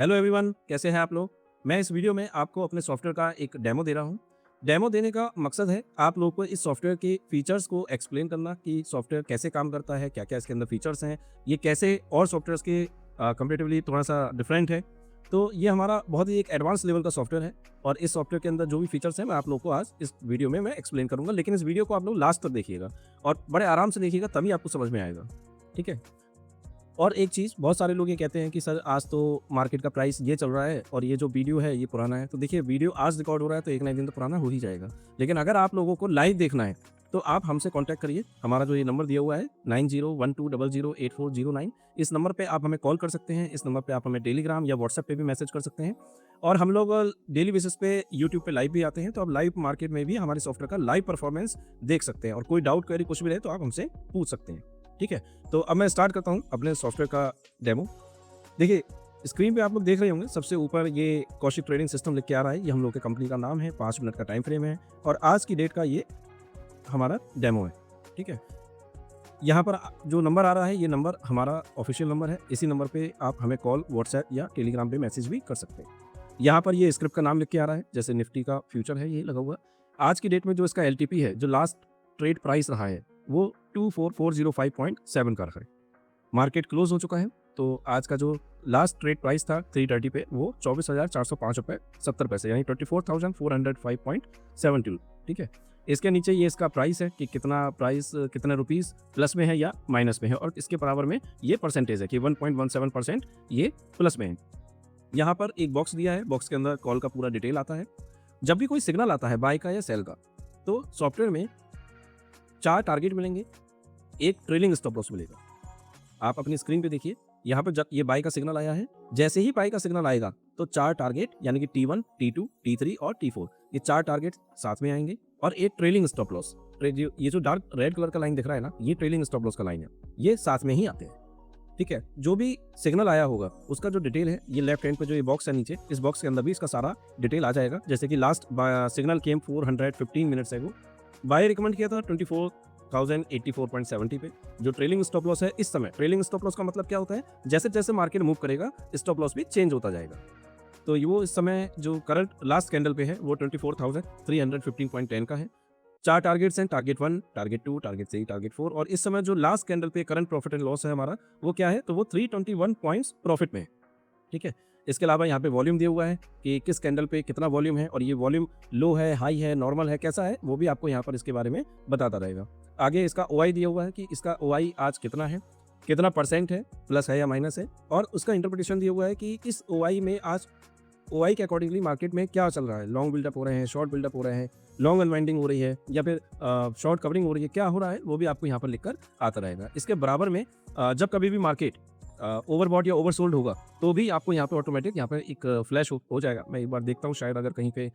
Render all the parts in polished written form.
Hello everyone, कैसे हैं आप लोग। मैं इस वीडियो में आपको अपने सॉफ्टवेयर का एक डेमो दे रहा हूं। डेमो देने का मकसद है आप लोगों को इस सॉफ्टवेयर के फीचर्स को एक्सप्लेन करना कि सॉफ्टवेयर कैसे काम करता है, क्या क्या इसके अंदर फीचर्स हैं, ये कैसे और सॉफ्टवेयर्स के कंपेरेटिवली थोड़ा सा डिफरेंट है। तो ये हमारा बहुत ही एक एडवांस लेवल का सॉफ्टवेयर है और इस सॉफ्टवेयर के अंदर जो भी फीचर्स हैं मैं आप लोगों को आज इस वीडियो में मैं एक्सप्लेन करूंगा। लेकिन इस वीडियो को आप लोग लास्ट तक देखिएगा और बड़े आराम से देखिएगा, तभी आपको समझ में आएगा। ठीक है। और एक चीज़, बहुत सारे लोग ये कहते हैं कि सर आज तो मार्केट का प्राइस ये चल रहा है और ये जो वीडियो है ये पुराना है। तो देखिए, वीडियो आज रिकॉर्ड हो रहा है तो एक ना एक दिन तो पुराना हो ही जाएगा। लेकिन अगर आप लोगों को लाइव देखना है तो आप हमसे कांटेक्ट करिए। हमारा जो ये नंबर दिया हुआ है 9012008409, इस नंबर पे आप हमें कॉल कर सकते हैं। इस नंबर पे आप हमें टेलीग्राम या व्हाट्सएप पे भी मैसेज कर सकते हैं। और हम लोग डेली बेसिस पे यूट्यूब पे लाइव भी आते हैं, तो आप लाइव मार्केट में भी हमारे सॉफ्टवेयर का लाइव परफॉर्मेंस देख सकते हैं और कोई डाउट क्वेरी कुछ भी रहे तो आप हमसे पूछ सकते हैं। ठीक है। तो अब मैं स्टार्ट करता हूँ अपने सॉफ्टवेयर का डेमो। देखिए, स्क्रीन पे आप लोग देख रहे होंगे, सबसे ऊपर ये कौशिक ट्रेडिंग सिस्टम लिख के आ रहा है। ये हम लोग के कंपनी का नाम है, 5 मिनट का टाइम फ्रेम है और आज की डेट का ये हमारा डेमो है। ठीक है। यहाँ पर जो नंबर आ रहा है ये नंबर हमारा ऑफिशियल नंबर है। इसी नंबर पे आप हमें कॉल, व्हाट्सएप या टेलीग्राम पे मैसेज भी कर सकते हैं। यहाँ पर ये स्क्रिप्ट का नाम लिख के आ रहा है, जैसे निफ्टी का फ्यूचर है ये लगा हुआ। आज की डेट में जो इसका एलटीपी है, जो लास्ट ट्रेड प्राइस रहा है, वो 24405.7 का रहा है। मार्केट क्लोज हो चुका है, तो आज का जो लास्ट ट्रेड प्राइस था 330 पे, वो 24,405.70 यानी 24,405.72। ठीक है। इसके नीचे ये इसका प्राइस है कि कितना प्राइस कितने रुपीस प्लस में है या माइनस में है, और इसके बराबर में ये परसेंटेज है कि 1.17% ये प्लस में है। यहाँ पर एक बॉक्स दिया है, बॉक्स के अंदर कॉल का पूरा डिटेल आता है। जब भी कोई सिग्नल आता है बाय का या सेल का, तो सॉफ्टवेयर में 4 टारगेट मिलेंगे, एक ट्रेलिंग स्टॉप लॉस मिलेगा। आप अपनी स्क्रीन पे देखिए, यहाँ पर जब ये बाय का सिग्नल आया है, जैसे ही बाय का सिग्नल आएगा तो 4 टारगेट यानी कि T1, T2, T3 और T4, ये 4 टारगेट साथ में आएंगे और एक ट्रेलिंग स्टॉप लॉस। ये जो डार्क रेड कलर का लाइन दिख रहा है ना, ये ट्रेलिंग स्टॉप लॉस का लाइन है, ये साथ में ही आते हैं। ठीक है। जो भी सिग्नल आया होगा उसका जो डिटेल है, ये लेफ्ट हैंड पे जो ये बॉक्स है नीचे, इस बॉक्स के अंदर भी इसका सारा डिटेल आ जाएगा। जैसे कि लास्ट सिग्नल केम 415 मिनट्स एगो, बाय रिकमेंड किया था 24,084.70 पे। जो ट्रेलिंग स्टॉप लॉस है इस समय, ट्रेलिंग स्टॉप लॉस का मतलब क्या होता है, जैसे जैसे मार्केट मूव करेगा स्टॉप लॉस भी चेंज होता जाएगा। तो वो इस समय जो करंट लास्ट कैंडल पे है वो 24,315.10 का है। 4 टारगेट्स हैं, टारगेट 1, टारगेट 2, टारगेट 3, टारगेट 4, और इस समय जो लास्ट कैंडल पे करंट प्रॉफिट एंड लॉस है हमारा, वो क्या है, तो वो 321 पॉइंट्स प्रॉफिट में है। ठीक है। इसके अलावा यहाँ पे वॉल्यूम दिया हुआ है कि किस कैंडल पे कितना वॉल्यूम है, और ये वॉल्यूम लो है, हाई है, नॉर्मल है, कैसा है, वो भी आपको यहाँ पर इसके बारे में बताता रहेगा। आगे इसका ओआई दिया हुआ है कि इसका ओआई आज कितना है, कितना परसेंट है, प्लस है या माइनस है, और उसका इंटरप्रिटेशन दिया हुआ है कि इस ओआई में आज ओआई के अकॉर्डिंगली मार्केट में क्या चल रहा है। लॉन्ग बिल्डअप हो रहे हैं, शॉर्ट बिल्डअप हो रहे हैं, लॉन्ग अनवाइंडिंग हो रही है या फिर शॉर्ट कवरिंग हो रही है, क्या हो रहा है वो भी आपको यहाँ पर लिखकर आता रहेगा। इसके बराबर में जब कभी भी मार्केट ओवरबॉट या ओवरसोल्ड होगा तो भी आपको यहाँ पे ऑटोमेटिक यहाँ पे एक फ्लैश हो जाएगा। मैं एक बार देखता हूँ, शायद अगर कहीं पे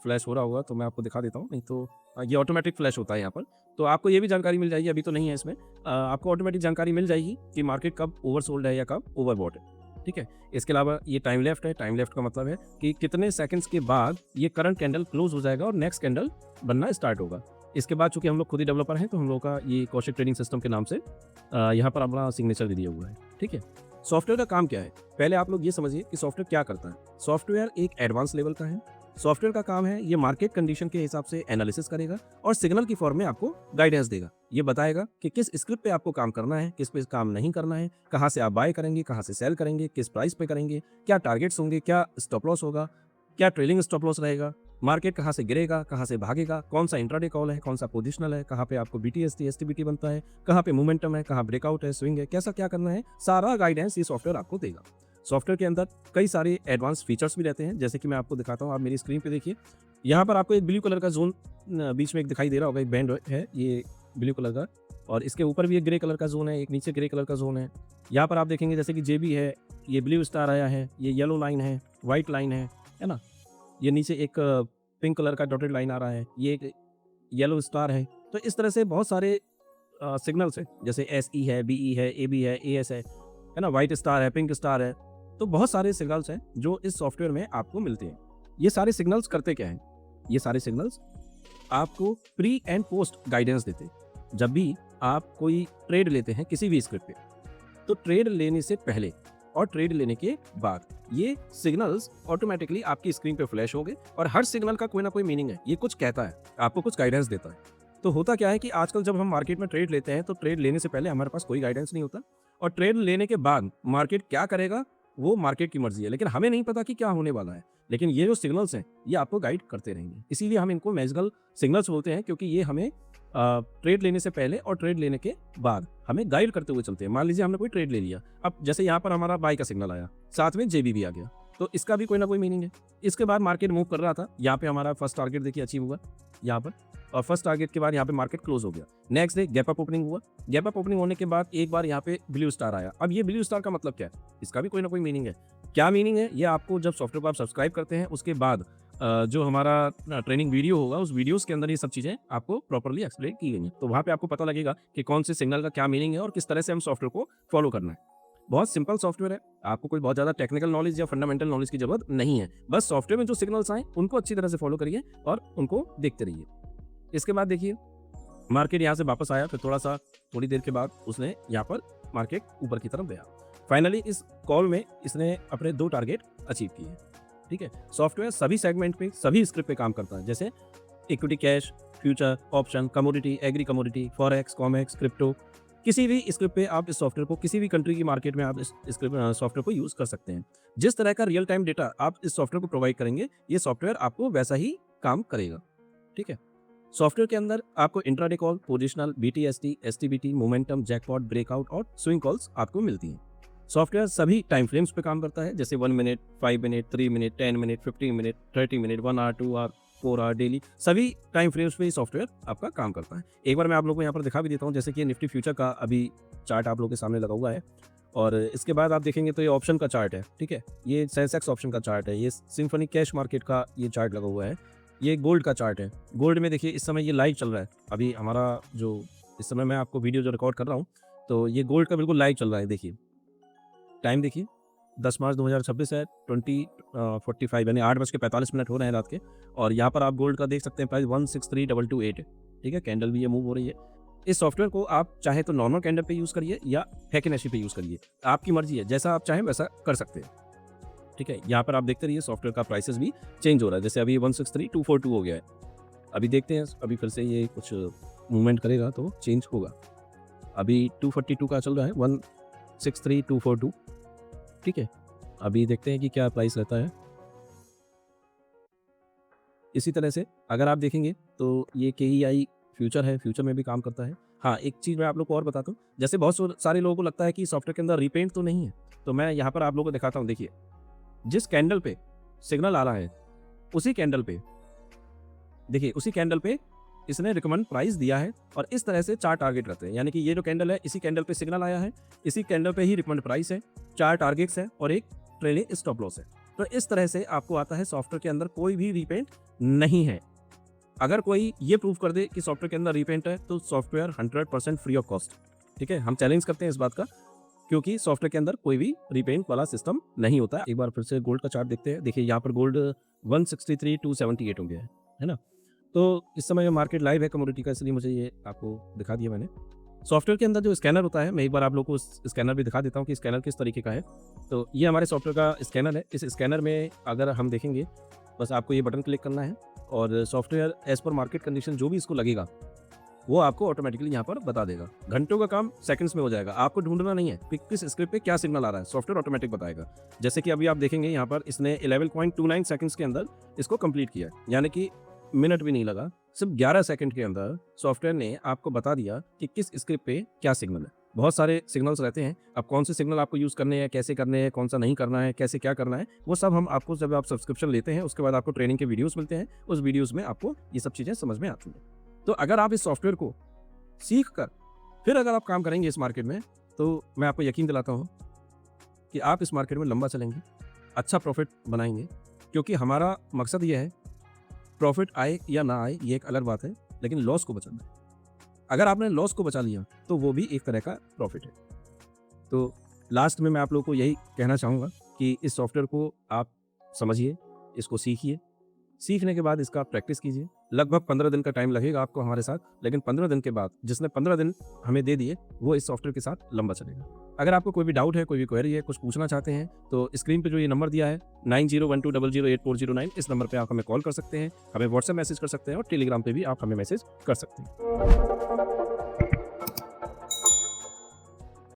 फ्लैश हो रहा होगा तो मैं आपको दिखा देता हूँ, नहीं तो ये ऑटोमेटिक फ्लैश होता है यहाँ पर। तो आपको ये भी जानकारी मिल जाएगी, अभी तो नहीं है इसमें, आपको ऑटोमेटिक जानकारी मिल जाएगी कि मार्केट कब ओवरसोल्ड है या कब ओवरबॉट है। ठीक है। इसके अलावा ये टाइम लेफ्ट है। टाइम लेफ्ट का मतलब है कि कितने सेकंड्स के बाद ये करंट कैंडल क्लोज हो जाएगा और नेक्स्ट कैंडल बनना स्टार्ट होगा। इसके बाद चूंकि हम लोग खुद ही डेवलपर हैं तो हम लोग का ये कौशिक ट्रेडिंग सिस्टम के नाम से यहाँ पर अपना सिग्नेचर भी दिया हुआ है। ठीक है। सॉफ्टवेयर का काम क्या है, पहले आप लोग ये समझिए कि सॉफ्टवेयर क्या करता है। सॉफ्टवेयर एक एडवांस लेवल का है। सॉफ्टवेयर का काम है, ये मार्केट कंडीशन के हिसाब से एनालिसिस करेगा और सिग्नल की फॉर्म में आपको गाइडेंस देगा। ये बताएगा कि किस स्क्रिप्ट पे आपको काम करना है, किस पे काम नहीं करना है, कहाँ से आप बाय करेंगे, कहाँ से सेल करेंगे, किस प्राइस पे करेंगे, क्या टारगेट्स होंगे, क्या स्टॉप लॉस होगा, क्या ट्रेलिंग स्टॉप लॉस रहेगा, मार्केट कहाँ से गिरेगा, कहाँ से भागेगा, कौन सा इंट्राडे कॉल है, कौन सा पोजिशनल है, कहाँ पे आपको बीटीएसटी एसटीबीटी बनता है, कहाँ पे मोमेंटम है, कहाँ ब्रेकआउट है, स्विंग है, कैसा क्या करना है, सारा गाइडेंस ये सॉफ्टवेयर आपको देगा। सॉफ्टवेयर के अंदर कई सारे एडवांस फीचर्स भी रहते हैं, जैसे कि मैं आपको दिखाता हूँ। आप मेरी स्क्रीन पे देखिए, यहाँ पर आपको एक ब्लू कलर का जोन बीच में एक दिखाई दे रहा होगा, एक बैंड है ये ब्लू कलर का, और इसके ऊपर भी एक ग्रे कलर का जोन है, एक नीचे ग्रे कलर का जोन है। यहाँ पर आप देखेंगे जैसे कि जेबी है, ये ब्लू स्टार आया है, ये येलो लाइन है, व्हाइट लाइन है ना, ये नीचे एक पिंक कलर का डॉटेड लाइन आ रहा है, ये एक येलो स्टार है। तो इस तरह से बहुत सारे सिग्नल्स हैं, जैसे एसई है, बीई है, एबी है, एएस है ना, व्हाइट स्टार है, पिंक स्टार है। तो बहुत सारे सिग्नल्स हैं जो इस सॉफ्टवेयर में आपको मिलते हैं। ये सारे सिग्नल्स करते क्या हैं, ये सारे सिग्नल्स आपको प्री एंड पोस्ट गाइडेंस देते हैं। जब भी आप कोई ट्रेड लेते हैं किसी भी स्क्रिप्ट पे, तो ट्रेड लेने से पहले और ट्रेड लेने के बाद ये सिग्नल्स ऑटोमेटिकली आपकी स्क्रीन पे फ्लैश होंगे और हर सिग्नल का कोई ना कोई मीनिंग है, ये कुछ कहता है, आपको कुछ गाइडेंस देता है। तो होता क्या है कि आजकल जब हम मार्केट में ट्रेड लेते हैं तो ट्रेड लेने से पहले हमारे पास कोई गाइडेंस नहीं होता और ट्रेड लेने के बाद मार्केट क्या करेगा वो मार्केट की मर्जी है, लेकिन हमें नहीं पता कि क्या होने वाला है। लेकिन ये जो सिग्नल्स हैं ये आपको गाइड करते रहेंगे, इसीलिए हम इनको मैजिकल सिग्नल्स बोलते हैं, क्योंकि ये हमें ट्रेड लेने से पहले और ट्रेड लेने के बाद हमें गाइड करते हुए चलते हैं। मान लीजिए हमने कोई ट्रेड ले लिया, अब जैसे यहाँ पर हमारा बाई का सिग्नल आया, साथ में जेबी भी आ गया, तो इसका भी कोई ना कोई मीनिंग है। इसके बाद मार्केट मूव कर रहा था, यहाँ पे हमारा फर्स्ट टारगेट देखिए अचीव हुआ यहाँ पर, और फर्स्ट टारगेट के बाद यहाँ पे मार्केट क्लोज हो गया। Next day gap up opening हुआ, गैप अप ओपनिंग होने के बाद एक बार यहाँ पे ब्लू स्टार आया। अब ये ब्लू स्टार का मतलब क्या है, इसका भी कोई ना कोई मीनिंग है। क्या मीनिंग है ये आपको जब सॉफ्टवेयर को आप सब्सक्राइब करते हैं उसके बाद जो हमारा ट्रेनिंग वीडियो होगा उस वीडियोस के अंदर ये सब चीज़ें आपको प्रॉपर्ली एक्सप्लेन की गई हैं, तो वहाँ पे आपको पता लगेगा कि कौन से सिग्नल का क्या मीनिंग है और किस तरह से हम सॉफ्टवेयर को फॉलो करना है। बहुत सिंपल सॉफ्टवेयर है, आपको कोई बहुत ज़्यादा टेक्निकल नॉलेज या फंडामेंटल नॉलेज की जरूरत नहीं है, बस सॉफ्टवेयर में जो सिग्नल्स आए उनको अच्छी तरह से फॉलो करिए और उनको देखते रहिए। इसके बाद देखिए मार्केट यहाँ से वापस आया, फिर थोड़ी देर के बाद उसने यहाँ पर मार्केट ऊपर की तरफ गया। फाइनली इस कॉल में इसने अपने 2 टारगेट अचीव किए। ठीक है, सॉफ्टवेयर सभी सेगमेंट पे सभी स्क्रिप्ट पे काम करता है, जैसे equity, cash, future, option, commodity, agree commodity, forex, COMEX, crypto. किसी भी स्क्रिप्ट पे आप इस सॉफ्टवेयर को, किसी भी कंट्री की मार्केट में आप इस सॉफ्टवेयर को यूज कर सकते हैं। जिस तरह का रियल टाइम डेटा आप इस सॉफ्टवेयर को प्रोवाइड करेंगे ये सॉफ्टवेयर आपको वैसा ही काम करेगा। ठीक है, सॉफ्टवेयर के अंदर आपको intraday call, positional, BTST, STBT, momentum, jackpot, breakout और स्विंग कॉल्स आपको मिलती हैं। सॉफ्टवेयर सभी टाइम फ्रेम्स पे काम करता है, जैसे 1 minute, 5 minute, 3 minute, 10 minute, 15 minute, 30 minute, 1 hour, 2 hour, 4 hour daily, सभी टाइम फ्रेम्स पे सॉफ्टवेयर आपका काम करता है। एक बार मैं आप लोगों को यहाँ पर दिखा भी देता हूँ, जैसे कि निफ्टी फ्यूचर का अभी चार्ट आप लोगों के सामने लगा हुआ है और इसके बाद आप देखेंगे तो ये ऑप्शन का चार्ट है। ठीक है, ये सेंसेक्स ऑप्शन का चार्ट है, ये सिम्फनी कैश मार्केट का ये चार्ट लगा हुआ है, ये गोल्ड का चार्ट है। गोल्ड में देखिए इस समय ये लाइव चल रहा है, अभी हमारा जो इस समय मैं आपको वीडियो जो रिकॉर्ड कर रहा हूँ तो ये गोल्ड का बिल्कुल लाइव चल रहा है। देखिए टाइम देखिए 10 मार्च 2026 है, 20:45 यानी 8:45 हो रहे हैं रात के, और यहाँ पर आप गोल्ड का देख सकते हैं प्राइस 163,228 है। ठीक है, कैंडल भी ये मूव हो रही है। इस सॉफ्टवेयर को आप चाहे तो नॉर्मल कैंडल पे यूज़ करिए या फैकेनेशी पे यूज़ करिए, आपकी मर्जी है, जैसा आप चाहें वैसा कर सकते हैं। ठीक है, यहाँ पर आप देखते रहिए सॉफ्टवेयर का प्राइसेस भी चेंज हो रहा है, जैसे अभी 163,242 हो गया है। अभी देखते हैं, अभी फिर से ये कुछ मूवमेंट करेगा तो चेंज होगा। अभी 242 का चल रहा है, 163,242। ठीक है, अभी देखते हैं कि क्या प्राइस रहता है। इसी तरह से अगर आप देखेंगे तो ये KEI फ्यूचर है, फ्यूचर में भी काम करता है। हाँ, एक चीज़ मैं आप लोग को और बताता हूँ, जैसे बहुत सारे लोगों को लगता है कि सॉफ्टवेयर के अंदर रीपेंट तो नहीं है, तो मैं यहाँ पर आप लोगों को दिखाता हूँ। देखिए जिस कैंडल पे सिग्नल आ रहा है उसी कैंडल पे देखिए, उसी कैंडल पे इसने रिकमेंड प्राइस दिया है और इस तरह से 4 टारगेट रहते हैं, यानी कि ये जो कैंडल है इसी कैंडल पे सिग्नल आया है, इसी कैंडल पे ही रिकमेंड प्राइस है, 4 टारगेट्स है और एक ट्रेलिंग स्टॉप लॉस है। तो इस तरह से आपको आता है सॉफ्टवेयर के अंदर कोई भी रीपेंट नहीं है। अगर कोई ये प्रूव कर दे कि सॉफ्टवेयर के अंदर रीपेंट है तो सॉफ्टवेयर 100% फ्री ऑफ कॉस्ट। ठीक है, हम चैलेंज करते हैं इस बात का, क्योंकि सॉफ्टवेयर के अंदर कोई भी रीपेंट वाला सिस्टम नहीं होता है। एक बार फिर से गोल्ड का चार्ट देखते हैं। देखिए यहाँ पर गोल्ड 163,278 हो गया है ना। तो इस समय मार्केट लाइव है कमोडिटी का, इसलिए मुझे ये आपको दिखा दिया मैंने। सॉफ्टवेयर के अंदर जो स्कैनर होता है, मैं एक बार आप लोगों को स्कैनर भी दिखा देता हूँ कि स्कैनर किस तरीके का है। तो ये हमारे सॉफ्टवेयर का स्कैनर है। इस स्कैनर में अगर हम देखेंगे, बस आपको ये बटन क्लिक करना है और software as per market condition जो भी इसको लगेगा वो आपको ऑटोमेटिकली यहाँ पर बता देगा। घंटों का काम सेकंड्स में हो जाएगा, आपको ढूंढना नहीं है कि किस स्क्रिप्ट पे क्या सिग्नल आ रहा है, सॉफ्टवेयर ऑटोमेटिक बताएगा। जैसे कि अभी आप देखेंगे यहाँ पर इसने 11.29 सेकंड्स के अंदर इसको कंप्लीट किया, यानी कि मिनट भी नहीं लगा, सिर्फ 11 सेकंड के अंदर सॉफ्टवेयर ने आपको बता दिया कि किस स्क्रिप्ट पे क्या सिग्नल है। बहुत सारे सिग्नल्स रहते हैं, अब कौन से सिग्नल आपको यूज़ करने हैं, कैसे करने हैं, कौन सा नहीं करना है, कैसे क्या करना है, वो सब हम आपको जब आप सब्सक्रिप्शन लेते हैं उसके बाद आपको ट्रेनिंग के वीडियोस मिलते हैं, उस वीडियोस में आपको ये सब चीज़ें समझ में आती हैं। तो अगर आप इस सॉफ्टवेयर को सीख कर फिर अगर आप काम करेंगे इस मार्केट में, तो मैं आपको यकीन दिलाता हूँ कि आप इस मार्केट में लंबा चलेंगे, अच्छा प्रॉफिट बनाएंगे, क्योंकि हमारा मकसद ये है, प्रॉफिट आए या ना आए ये एक अलग बात है, लेकिन लॉस को बचाना है। अगर आपने लॉस को बचा लिया तो वो भी एक तरह का प्रॉफिट है। तो लास्ट में मैं आप लोगों को यही कहना चाहूँगा कि इस सॉफ्टवेयर को आप समझिए, इसको सीखिए सीखने के बाद इसका आप प्रैक्टिस कीजिए। लगभग 15 दिन का टाइम लगेगा आपको हमारे साथ, लेकिन 15 दिन के बाद जिसने 15 दिन हमें दे दिए, वो इस सॉफ्टवेयर के साथ लंबा चलेगा। अगर आपको कोई भी डाउट है, कोई भी क्वेरी है, कुछ पूछना चाहते हैं, तो स्क्रीन पे जो ये नंबर दिया है 9012008409, इस नंबर पे आप हमें कॉल कर सकते हैं, हमें व्हाट्सएप मैसेज कर सकते हैं और टेलीग्राम पे भी आप हमें मैसेज कर सकते हैं।